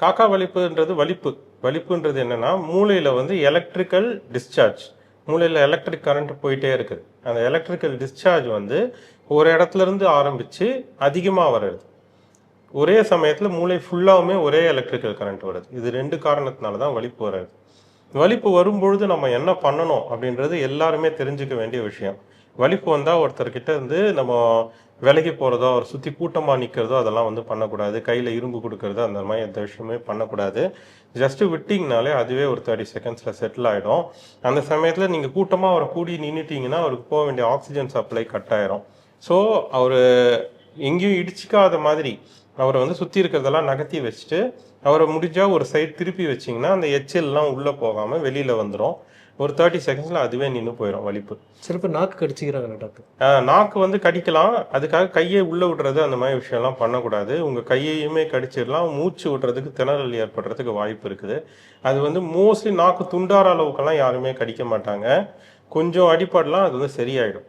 காக்கா வலிப்புன்றது வலிப்புன்றது என்னன்னா மூளையில் வந்து எலக்ட்ரிக்கல் டிஸ்சார்ஜ், மூளையில் எலக்ட்ரிக் கரண்ட் போயிட்டே இருக்குது. அந்த எலக்ட்ரிக்கல் டிஸ்சார்ஜ் வந்து ஒரு இடத்துல இருந்து ஆரம்பித்து அதிகமாக வர்றது. ஒரே சமயத்தில் மூளை ஃபுல்லாகவுமே ஒரே எலக்ட்ரிக்கல் கரண்ட் வருது. இது 2 காரணத்தினால தான் வலிப்பு வர்றது. வலிப்பு வரும்பொழுது நம்ம என்ன பண்ணணும் அப்படின்றது எல்லாருமே தெரிஞ்சுக்க வேண்டிய விஷயம். வலிப்பு வந்தால் ஒருத்தர்கிட்ட இருந்து நம்ம விலகி போகிறதோ, அவர் சுற்றி கூட்டமாக நிற்கிறதோ அதெல்லாம் வந்து பண்ணக்கூடாது. கையில் இரும்பு கொடுக்கறது அந்த மாதிரி எந்த விஷயமே பண்ணக்கூடாது. ஜஸ்ட்டு விட்டிங்கனாலே அதுவே ஒரு 30 செகண்ட்ஸில் செட்டில் ஆகிடும். அந்த சமயத்தில் நீங்கள் கூட்டமாக அவரை கூடி நின்றுட்டிங்கன்னா அவருக்கு போக வேண்டிய ஆக்சிஜன் சப்ளை கட் ஆயிரும். ஸோ அவர் எங்கேயும் இடிச்சிக்காத மாதிரி அவரை வந்து சுற்றி இருக்கிறதெல்லாம் நகர்த்தி வச்சுட்டு அவரை முடிஞ்சால் ஒரு சைடு திருப்பி வச்சிங்கன்னா அந்த எச்சல்லாம் உள்ளே போகாமல் வெளியில் வந்துடும். ஒரு 30 செகண்ட்ஸில் அதுவே நின்று போயிடும் வலிப்பு. சில பேர் நாக்கு கடிச்சிக்கிறாங்க டாக்டர். நாக்கு வந்து கடிக்கலாம், அதுக்காக கையை உள்ளே விடுறது அந்த மாதிரி விஷயம்லாம் பண்ணக்கூடாது. உங்கள் கையையுமே கடிச்சிடலாம். மூச்சு விடுறதுக்கு திணறல் ஏற்படுறதுக்கு வாய்ப்பு இருக்குது. அது வந்து மோஸ்ட்லி நாக்கு துண்டார அளவுக்கெல்லாம் யாருமே கடிக்க மாட்டாங்க. கொஞ்சம் அடிப்படலாம் அது வந்து சரியாயிடும்.